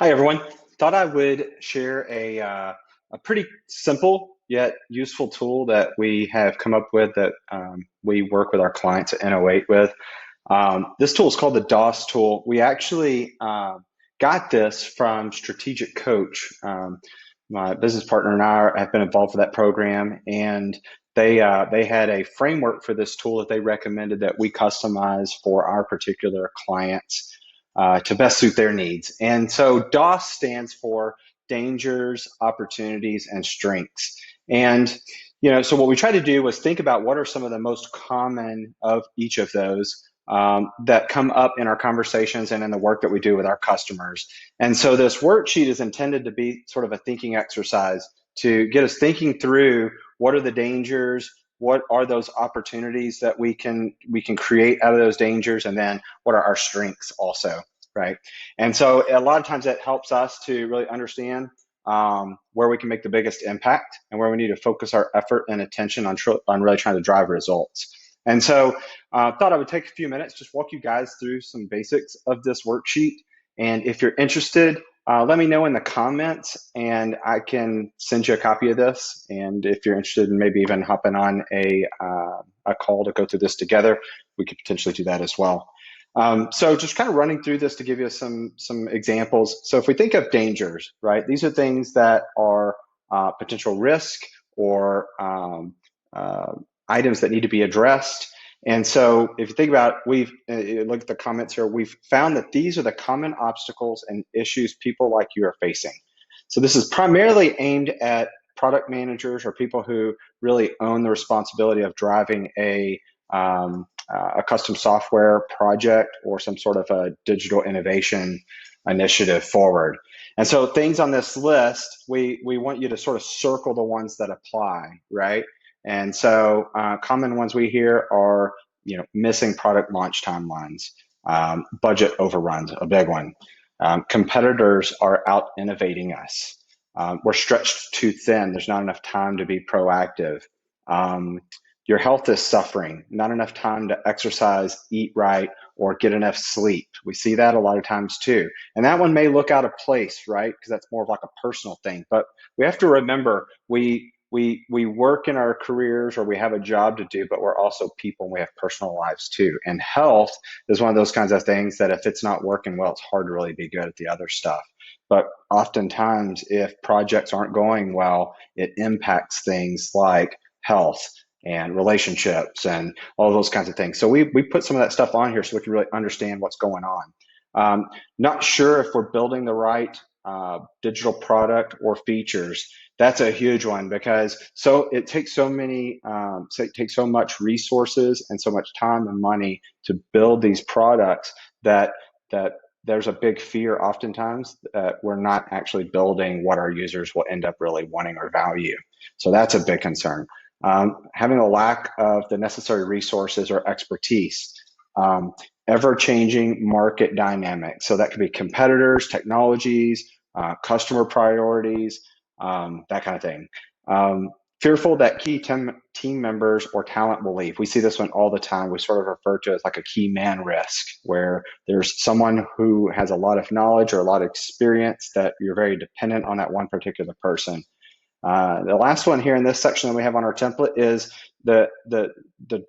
Hi, everyone. Thought I would share a pretty simple yet useful tool that we have come up with that we work with our clients at Innovate with. This tool is called the DOS tool. We actually got this from Strategic Coach. My business partner and I have been involved with that program, and they had a framework for this tool that they recommended that we customize for our particular clients to best suit their needs. And so DOS stands for dangers, opportunities, and strengths. And so what we tried to do was think about what are some of the most common of each of those that come up in our conversations and in the work that we do with our customers. And so this worksheet is intended to be sort of a thinking exercise to get us thinking through what are the dangers, what are those opportunities that we can create out of those dangers, and then what are our strengths also, right? And so a lot of times that helps us to really understand where we can make the biggest impact and where we need to focus our effort and attention on really trying to drive results. And so thought I would take a few minutes, just walk you guys through some basics of this worksheet. And if you're interested, let me know in the comments and I can send you a copy of this. And if you're interested in maybe even hopping on a call to go through this together, we could potentially do that as well. So just kind of running through this to give you some examples. So if we think of dangers, right, these are things that are potential risk or items that need to be addressed. And so if you think about, we've look at the comments here, we've found that these are the common obstacles and issues people like you are facing. So this is primarily aimed at product managers or people who really own the responsibility of driving a custom software project or some sort of a digital innovation initiative forward. And so things on this list, we want you to sort of circle the ones that apply, right? And so common ones we hear are, missing product launch timelines, budget overruns, a big one. Competitors are out innovating us. We're stretched too thin. There's not enough time to be proactive. Your health is suffering, not enough time to exercise, eat right, or get enough sleep. We see that a lot of times too. And that one may look out of place, right? Because that's more of like a personal thing. But we have to remember we work in our careers or we have a job to do, but we're also people and we have personal lives too. And health is one of those kinds of things that if it's not working well, it's hard to really be good at the other stuff. But oftentimes, if projects aren't going well, it impacts things like health and relationships and all those kinds of things. So we put some of that stuff on here so we can really understand what's going on. Not sure if we're building the right digital product or features. That's a huge one because it takes so much resources and so much time and money to build these products that there's a big fear oftentimes that we're not actually building what our users will end up really wanting or value. So that's a big concern. Having a lack of the necessary resources or expertise, ever-changing market dynamics. So that could be competitors, technologies, customer priorities, that kind of thing. Fearful that key team members or talent will leave. We see this one all the time. We sort of refer to it as like a key man risk, where there's someone who has a lot of knowledge or a lot of experience that you're very dependent on that one particular person. The last one here in this section that we have on our template is the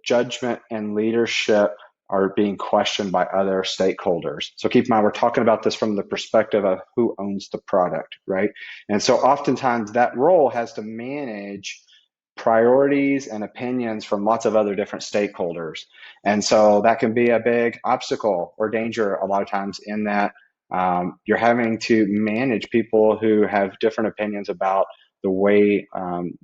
judgment and leadership are being questioned by other stakeholders. So keep in mind, we're talking about this from the perspective of who owns the product, right? And so oftentimes that role has to manage priorities and opinions from lots of other different stakeholders. And so that can be a big obstacle or danger a lot of times in that you're having to manage people who have different opinions about the way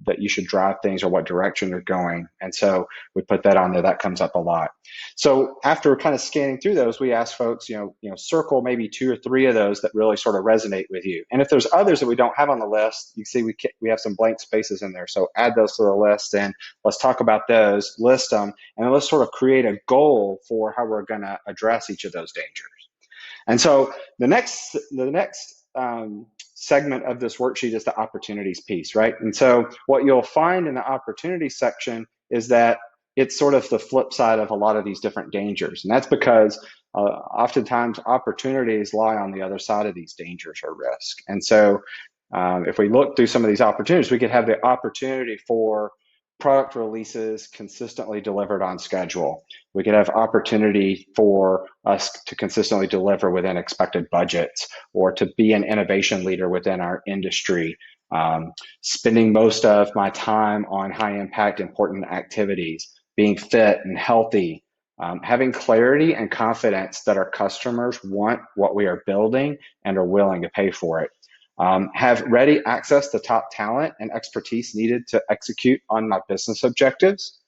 that you should drive things or what direction you're going. And so we put that on there. That comes up a lot. So after kind of scanning through those, we ask folks, circle maybe 2 or 3 of those that really sort of resonate with you. And if there's others that we don't have on the list, you see we have some blank spaces in there. So add those to the list and let's talk about those, list them, and then let's sort of create a goal for how we're going to address each of those dangers. And so the next segment of this worksheet is the opportunities piece, right? And so what you'll find in the opportunities section is that it's sort of the flip side of a lot of these different dangers. And that's because oftentimes opportunities lie on the other side of these dangers or risk. And so if we look through some of these opportunities, we could have the opportunity for product releases consistently delivered on schedule. We could have opportunity for us to consistently deliver within expected budgets, or to be an innovation leader within our industry. Spending most of my time on high impact, important activities, being fit and healthy, having clarity and confidence that our customers want what we are building and are willing to pay for it. Have ready access to top talent and expertise needed to execute on my business objectives.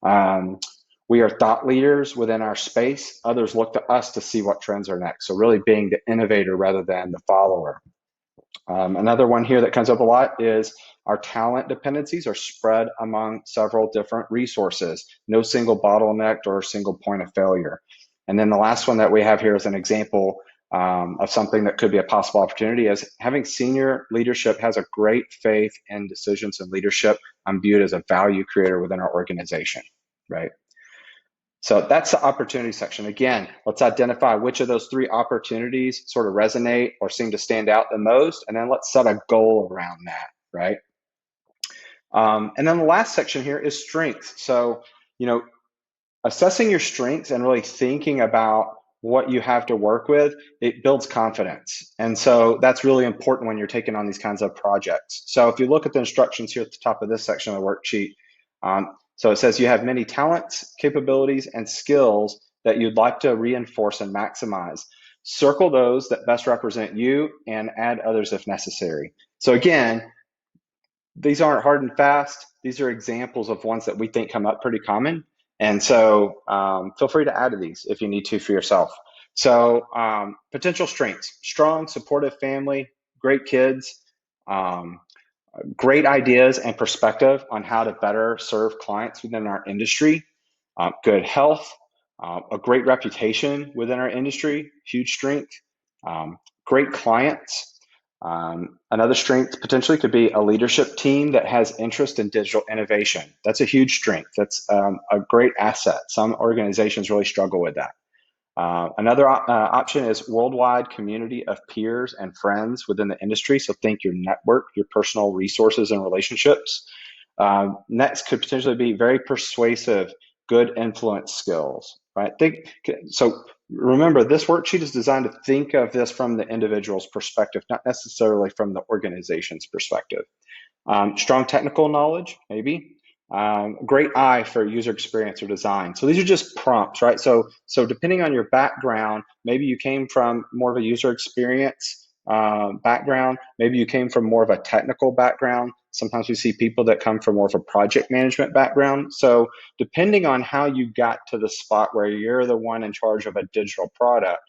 We are thought leaders within our space. Others look to us to see what trends are next. So really being the innovator rather than the follower. Another one here that comes up a lot is our talent dependencies are spread among several different resources. No single bottleneck or single point of failure. And then the last one that we have here is an example of something that could be a possible opportunity is having senior leadership has a great faith in decisions and leadership. I'm viewed as a value creator within our organization, right? So that's the opportunity section. Again, let's identify which of those 3 opportunities sort of resonate or seem to stand out the most, and then let's set a goal around that, right? And then the last section here is strengths. So, assessing your strengths and really thinking about what you have to work with, it builds confidence. And so that's really important when you're taking on these kinds of projects. So if you look at the instructions here at the top of this section of the worksheet, so it says you have many talents, capabilities, and skills that you'd like to reinforce and maximize. Circle those that best represent you and add others if necessary. So again, these aren't hard and fast. These are examples of ones that we think come up pretty common. And so feel free to add to these if you need to for yourself. So potential strengths: strong, supportive family, great kids, great ideas and perspective on how to better serve clients within our industry, good health, a great reputation within our industry, huge strength, great clients. Another strength potentially could be a leadership team that has interest in digital innovation. That's a huge strength. That's a great asset. Some organizations really struggle with that. Another option is worldwide community of peers and friends within the industry. So think your network, your personal resources and relationships. Next could potentially be very persuasive, good influence skills, right? So remember, this worksheet is designed to think of this from the individual's perspective, not necessarily from the organization's perspective. Strong technical knowledge, maybe. Great eye for user experience or design. So these are just prompts, right? So depending on your background, maybe you came from more of a user experience background. Maybe you came from more of a technical background. Sometimes we see people that come from more of a project management background. So depending on how you got to the spot where you're the one in charge of a digital product,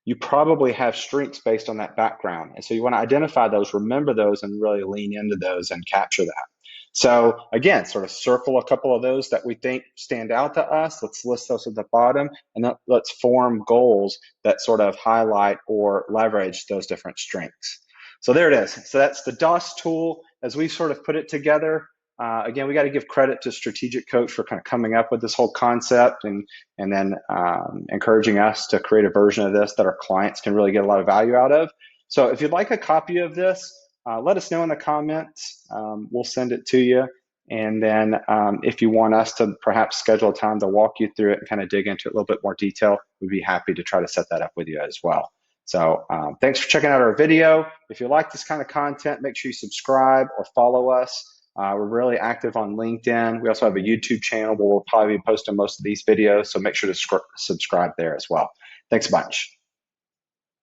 you probably have strengths based on that background. And so you want to identify those, remember those, and really lean into those and capture that. So again, sort of circle a couple of those that we think stand out to us. Let's list those at the bottom, and let's form goals that sort of highlight or leverage those different strengths. So there it is. So that's the DOS tool as we sort of put it together. Again, we got to give credit to Strategic Coach for kind of coming up with this whole concept and then encouraging us to create a version of this that our clients can really get a lot of value out of. So if you'd like a copy of this, let us know in the comments. We'll send it to you. And then if you want us to perhaps schedule a time to walk you through it and kind of dig into it a little bit more detail, we'd be happy to try to set that up with you as well. So thanks for checking out our video. If you like this kind of content, make sure you subscribe or follow us. We're really active on LinkedIn. We also have a YouTube channel where we'll probably be posting most of these videos, so make sure to subscribe there as well. Thanks a bunch.